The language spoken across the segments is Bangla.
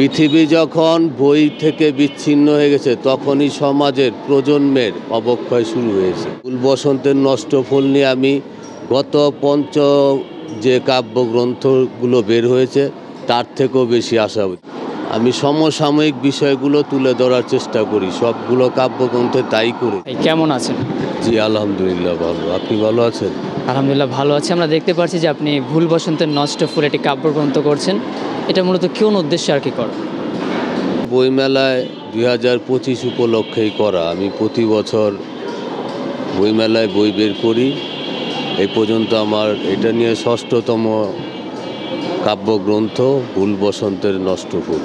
পৃথিবী যখন বই থেকে বিচ্ছিন্ন হয়ে গেছে তখনই সমাজের প্রজন্মের অবক্ষয় শুরু হয়েছে। ফুল বসন্তের নষ্ট ফুল নিয়ে আমি গত যে কাব্যগ্রন্থগুলো বের হয়েছে তার থেকেও বেশি আশাবাদী। আমি সমসাময়িক বিষয়গুলো তুলে ধরার চেষ্টা করি, সবগুলো কাব্যগ্রন্থে তাই করি। কেমন আছেন? জি আলহামদুলিল্লাহ ভালো। আপনি ভালো আছেন? আলহামদুলিল্লাহ ভালো আছি। আমরা দেখতে পাচ্ছি যে আপনি ভুল বসন্তের নষ্ট ফুল একটি কাব্যগ্রন্থ করছেন। এটা মূলত কোন উদ্দেশ্যে আর কি করা? বইমেলায় 2025 উপলক্ষেই করা। আমি প্রতি বছর বইমেলায় বই বের করি। এই পর্যন্ত আমার এটা নিয়ে 6ষ্ঠতম কাব্যগ্রন্থ ভুল বসন্তের নষ্ট ফুল।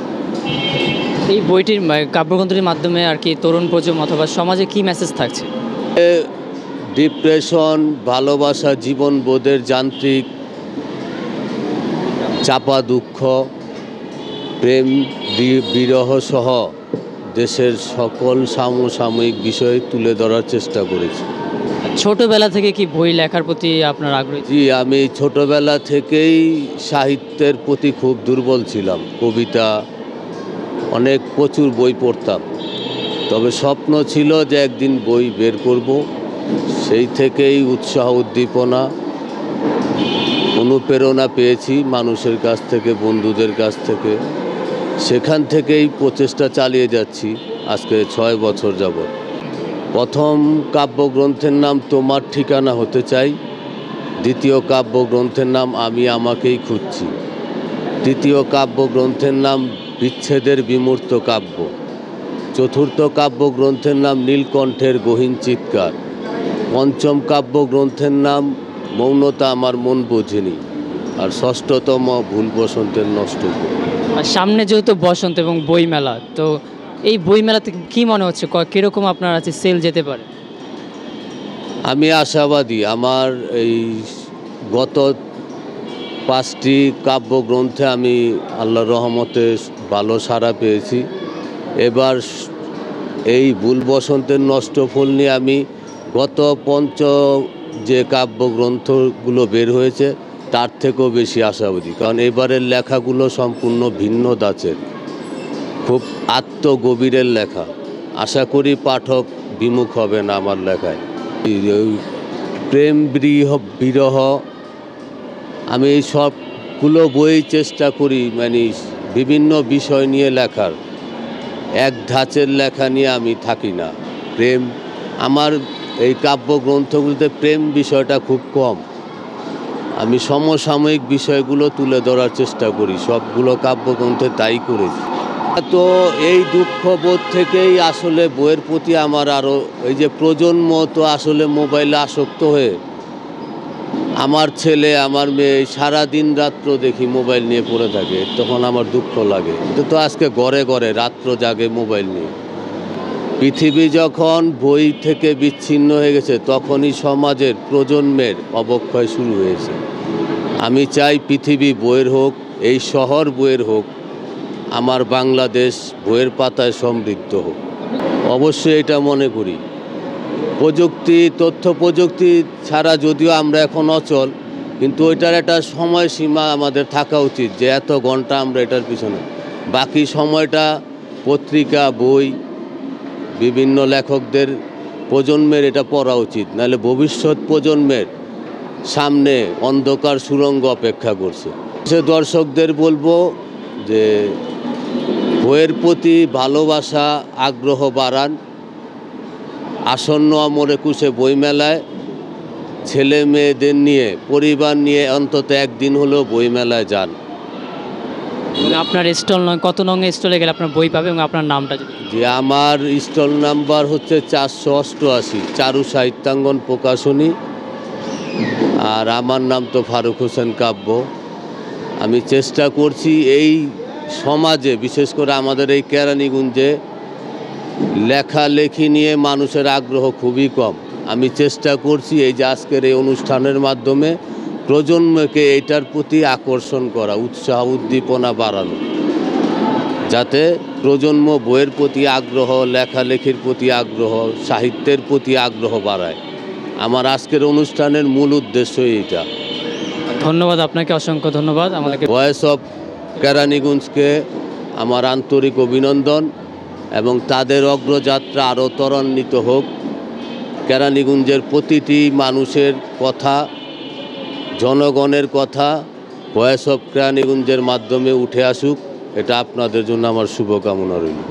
এই বইটির কাব্যগ্রন্থটির মাধ্যমে আর কি তরুণ প্রজন্ম অথবা সমাজে কি মেসেজ থাকছে? ডিপ্রেশন, ভালোবাসা, জীবনবোধের যান্ত্রিক চাপা দুঃখ, প্রেম, বিরহ সহ দেশের সকল সমসাময়িক বিষয় তুলে ধরার চেষ্টা করেছি। ছোটবেলা থেকে কি বই লেখার প্রতি আপনার আগ্রহ? জি, আমি ছোটবেলা থেকেই সাহিত্যের প্রতি খুব দুর্বল ছিলাম। কবিতা, প্রচুর বই পড়তাম। তবে স্বপ্ন ছিল যে একদিন বই বের করব। সেই থেকেই উৎসাহ, উদ্দীপনা, অনুপ্রেরণা পেয়েছি মানুষের কাছ থেকে, বন্ধুদের কাছ থেকে। সেখান থেকেই প্রচেষ্টা চালিয়ে যাচ্ছি আজকে 6 বছর যাবৎ। প্রথম কাব্যগ্রন্থের নাম তোমার ঠিকানা হতে চাই। দ্বিতীয় কাব্যগ্রন্থের নাম আমি আমাকেই খুঁজছি। তৃতীয় কাব্যগ্রন্থের নাম বিচ্ছেদের বিমূর্ত কাব্য। চতুর্থ কাব্যগ্রন্থের নাম নীলকণ্ঠের গহীন চিৎকার। পঞ্চম কাব্যগ্রন্থের নাম মৌনতা আমার মন বোঝেনি। আর 6ষ্ঠতম ভুল বসন্তের নষ্ট ফুল। আর সামনে যেহেতু বসন্ত এবং বইমেলা, তো এই বইমেলাতে কি মনে হচ্ছে কীরকম আপনার আছে সেল যেতে পারে? আমি আশাবাদী। আমার এই গত 5টি কাব্যগ্রন্থে আমি আল্লাহর রহমতে ভালো সাড়া পেয়েছি। এবার এই ভুল বসন্তের নষ্ট ফুল নিয়ে আমি গত যে কাব্যগ্রন্থগুলো বের হয়েছে তার থেকেও বেশি আশাবাদী। কারণ এবারের লেখাগুলো সম্পূর্ণ ভিন্ন ধাঁচের, খুব আত্মগভীরের লেখা। আশা করি পাঠক বিমুখ হবে না আমার লেখায়। প্রেম, বিরহ, আমি এই সবগুলো বই চেষ্টা করি বিভিন্ন বিষয় নিয়ে লেখার। এক ধাঁচের লেখা নিয়ে আমি থাকি না। প্রেম, আমার এই কাব্যগ্রন্থগুলোতে প্রেম বিষয়টা খুব কম। আমি সমসাময়িক বিষয়গুলো তুলে ধরার চেষ্টা করি, সবগুলো কাব্যগ্রন্থে তাই করেছি। তো এই দুঃখবোধ থেকেই আসলে বইয়ের প্রতি আমার আরও এই যে প্রজন্ম তো আসলে মোবাইলে আসক্ত হয়ে, আমার ছেলে, আমার মেয়ে সারাদিন রাত্র দেখি মোবাইল নিয়ে পড়ে থাকে, তখন আমার দুঃখ লাগে। এটা তো আজকে ঘরে ঘরে রাত্র জাগে মোবাইল নিয়ে। পৃথিবী যখন বই থেকে বিচ্ছিন্ন হয়ে গেছে তখনই সমাজের প্রজন্মের অবক্ষয় শুরু হয়েছে। আমি চাই পৃথিবী বইয়ের হোক, এই শহর বইয়ের হোক, আমার বাংলাদেশ বইয়ের পাতায় সমৃদ্ধ হোক। অবশ্যই এটা মনে করি। তথ্য প্রযুক্তি ছাড়া যদিও আমরা এখন অচল, কিন্তু ওইটার একটা সময়সীমা আমাদের থাকা উচিত যে এত ঘন্টা আমরা এটার পিছনে, বাকি সময়টা পত্রিকা, বই, বিভিন্ন লেখকদের প্রজন্মের এটা পড়া উচিত। নাহলে ভবিষ্যৎ প্রজন্মের সামনে অন্ধকার সুড়ঙ্গ অপেক্ষা করছে। সে দর্শকদের বলবো যে বইয়ের প্রতি ভালোবাসা, আগ্রহ বাড়ান। আসন্ন অমর একুশে বইমেলায় ছেলে মেয়েদের নিয়ে, পরিবার নিয়ে অন্তত একদিন হলেও বইমেলায় যান। আপনার স্টল কত নং স্টলে গেলে আপনার বই পাবে এবং আপনার নামটা? যে আমার স্টল নাম্বার হচ্ছে 488, চারু সাহিত্যাঙ্গন প্রকাশনী। আর আমার নাম তো ফারুক হোসেন কাব্য। আমি চেষ্টা করছি এই সমাজে, বিশেষ করে আমাদের এই কেরানীগঞ্জে লেখালেখি নিয়ে মানুষের আগ্রহ খুবই কম। আমি চেষ্টা করছি এই যে আজকের এই অনুষ্ঠানের মাধ্যমে প্রজন্মকে এইটার প্রতি আকর্ষণ করা, উৎসাহ, উদ্দীপনা বাড়ানো, যাতে প্রজন্ম বইয়ের প্রতি আগ্রহ, লেখালেখির প্রতি আগ্রহ, সাহিত্যের প্রতি আগ্রহ বাড়ায়। আমার আজকের অনুষ্ঠানের মূল উদ্দেশ্য এইটা। ধন্যবাদ আপনাকে, অসংখ্য ধন্যবাদ। আমাদেরকে ভয়েস অফ কেরানীগঞ্জকে আমার আন্তরিক অভিনন্দন এবং তাদের অগ্রযাত্রা আরও ত্বরান্বিত হোক। কেরানীগঞ্জের প্রতিটি মানুষের কথা, জনগণের কথা ভয়েস অফ কেরানীগঞ্জের মাধ্যমে উঠে আসুক, এটা আপনাদের জন্য আমার শুভকামনা রইল।